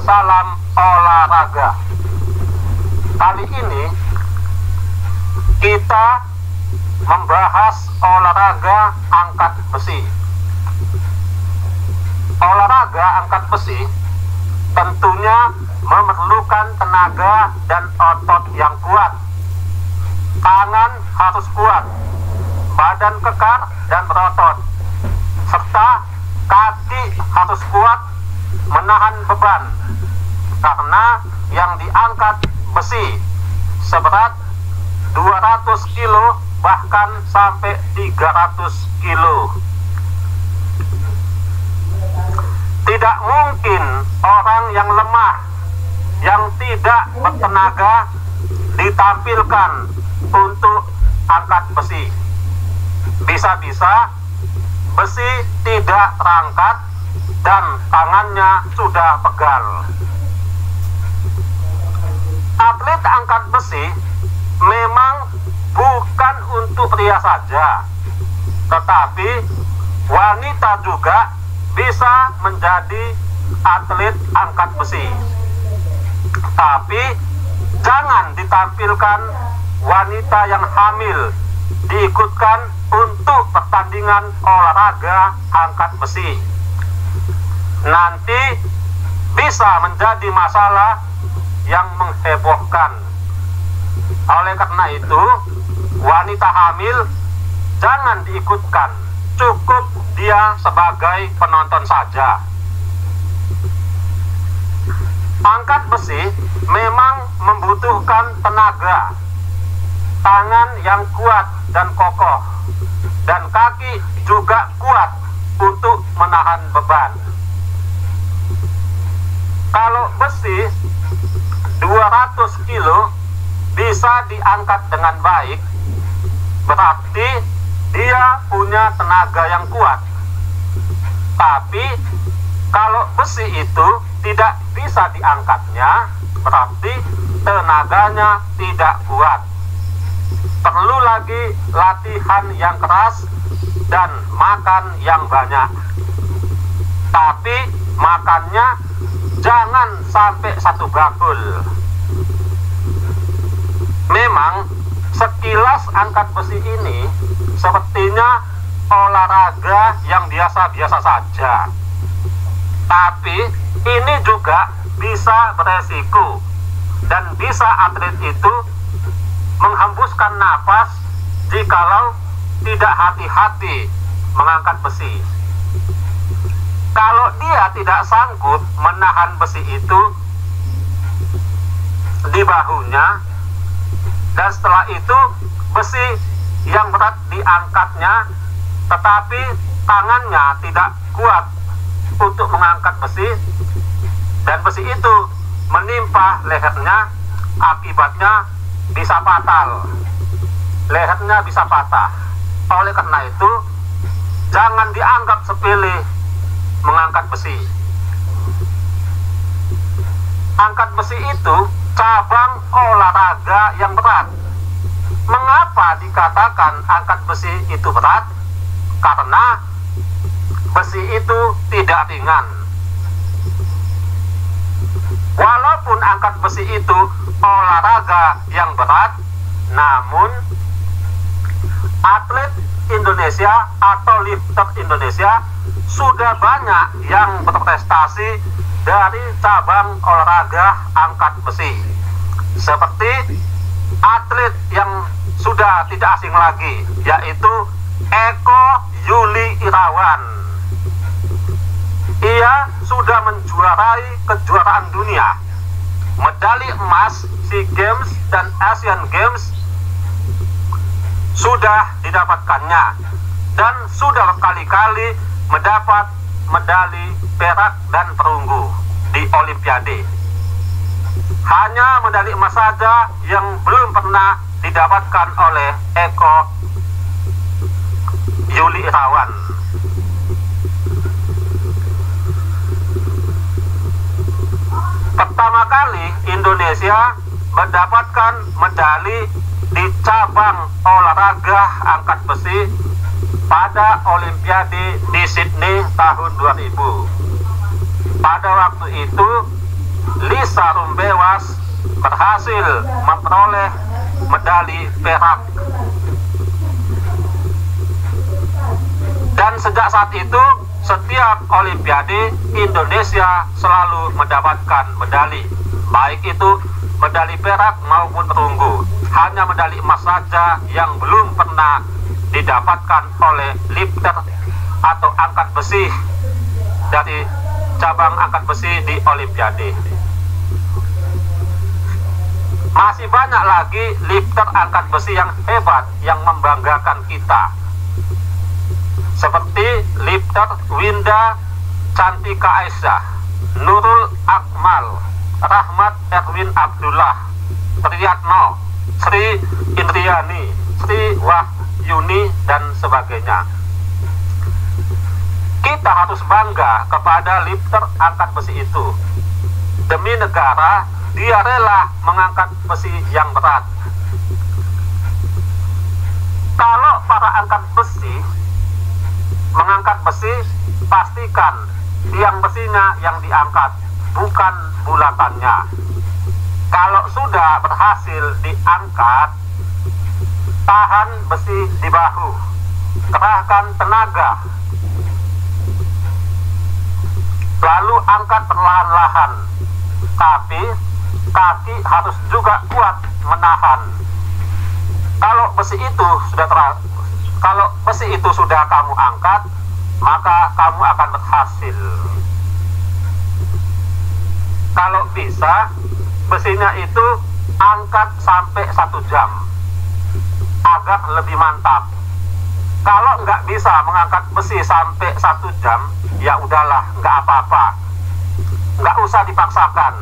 salam olahraga. Kali ini kita membahas olahraga angkat besi. Olahraga angkat besi tentunya memerlukan tenaga dan otot yang kuat. Tangan harus kuat, badan kekar dan berotot, serta kaki harus kuat menahan beban, karena yang diangkat besi seberat 200 kilo bahkan sampai 300 kilo. Tidak mungkin orang yang lemah, yang tidak bertenaga ditampilkan untuk angkat besi. Bisa-bisa besi tidak terangkat dan tangannya sudah pegal. Atlet angkat besi memang bukan untuk pria saja, tetapi wanita juga bisa menjadi atlet angkat besi. Tapi jangan ditampilkan wanita yang hamil diikutkan untuk pertandingan olahraga angkat besi. Nanti bisa menjadi masalah yang menghebohkan. Oleh karena itu, wanita hamil jangan diikutkan, cukup dia sebagai penonton saja. Angkat besi memang membutuhkan tenaga, tangan yang kuat dan kokoh, dan kaki juga kuat untuk menahan beban. Kalau besi 200 kilo bisa diangkat dengan baik, berarti dia punya tenaga yang kuat. Tapi kalau besi itu tidak bisa diangkatnya, berarti tenaganya tidak kuat. Perlu lagi latihan yang keras dan makan yang banyak. Tapi makannya jangan sampai 1 bakul. Memang sekilas angkat besi ini sepertinya olahraga yang biasa-biasa saja. Tapi ini juga bisa beresiko, dan bisa atlet itu menghembuskan napas jikalau tidak hati-hati mengangkat besi. Kalau dia tidak sanggup menahan besi itu di bahunya, dan setelah itu besi yang berat diangkatnya, tetapi tangannya tidak kuat untuk mengangkat besi, dan besi itu menimpa lehernya, akibatnya bisa fatal. Lehernya bisa patah. Oleh karena itu, jangan dianggap sepele mengangkat besi. Angkat besi itu cabang olahraga yang berat. Mengapa dikatakan angkat besi itu berat? Karena besi itu tidak ringan. Walaupun angkat besi itu olahraga yang berat, namun atlet Indonesia atau lifter Indonesia sudah banyak yang berprestasi dari cabang olahraga angkat besi. Seperti atlet yang sudah tidak asing lagi, yaitu Eko Yuli Irawan. Ia sudah menjuarai kejuaraan dunia, medali emas SEA Games dan Asian Games sudah didapatkannya, dan sudah berkali-kali mendapat medali perak dan perunggu di Olimpiade. Hanya medali emas saja yang belum pernah didapatkan oleh Eko Yuli Irawan. Pertama kali Indonesia mendapatkan medali di cabang olahraga angkat besi pada Olimpiade di Sydney tahun 2000. Pada waktu itu Lisa Rumbewas berhasil memperoleh medali perak. Dan sejak saat itu, setiap Olimpiade Indonesia selalu mendapatkan medali, baik itu medali perak maupun perunggu. Hanya medali emas saja yang belum pernah didapatkan oleh lifter atau angkat besi dari cabang angkat besi di Olimpiade. Masih banyak lagi lifter angkat besi yang hebat yang membanggakan kita, seperti lifter Winda Cantika Aisyah, Nurul Akmal, Rahmat Erwin Abdullah, Triyatno, Sri Indriani, Sri Wahyuni, dan sebagainya. Kita harus bangga kepada lifter angkat besi itu. Demi negara, dia rela mengangkat besi yang berat. Kalau para angkat besi mengangkat besi, pastikan tiang besinya yang diangkat, bukan bulatannya. Kalau sudah berhasil diangkat, tahan besi di bahu, kerahkan tenaga, lalu angkat perlahan-lahan. Tapi kaki harus juga kuat menahan. Kalau besi itu sudah kamu angkat, maka kamu akan berhasil. Kalau bisa, besinya itu angkat sampai 1 jam agar lebih mantap. Kalau nggak bisa mengangkat besi sampai 1 jam, ya udahlah, nggak apa-apa, nggak usah dipaksakan.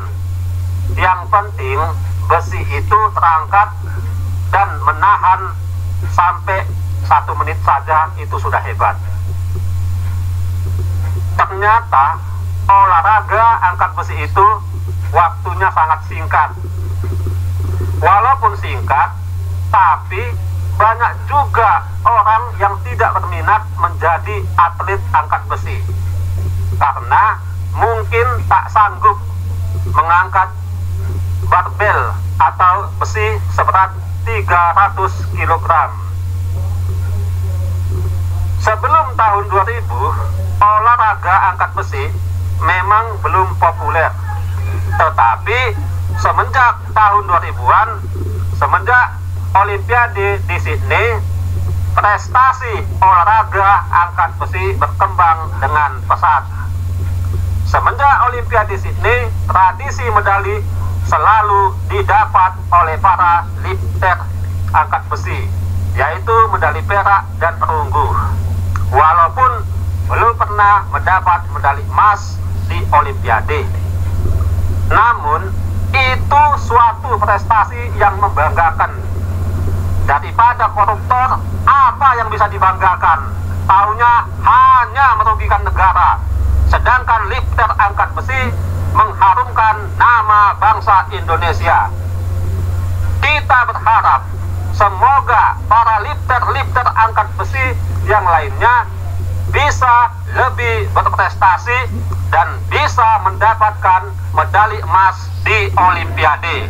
Yang penting besi itu terangkat dan menahan sampai 1 menit saja, itu sudah hebat. Ternyata olahraga angkat besi itu waktunya sangat singkat. Walaupun singkat, tapi banyak juga orang yang tidak berminat menjadi atlet angkat besi karena mungkin tak sanggup mengangkat barbel atau besi seberat 300 kg. Sebelum tahun 2000, olahraga angkat besi memang belum populer. Tetapi semenjak tahun 2000-an, semenjak Olimpiade di Sydney, prestasi olahraga angkat besi berkembang dengan pesat. Semenjak Olimpiade Sydney, tradisi medali selalu didapat oleh para lifter angkat besi, yaitu medali perak dan perunggu. Walaupun belum pernah mendapat medali emas di Olimpiade, namun itu suatu prestasi yang membanggakan. Daripada koruptor, apa yang bisa dibanggakan? Taunya hanya merugikan negara. Sedangkan lifter angkat besi mengharumkan nama bangsa Indonesia. Kita berharap semoga para lifter angkat besi yang lainnya bisa lebih berprestasi dan bisa mendapatkan medali emas di Olimpiade.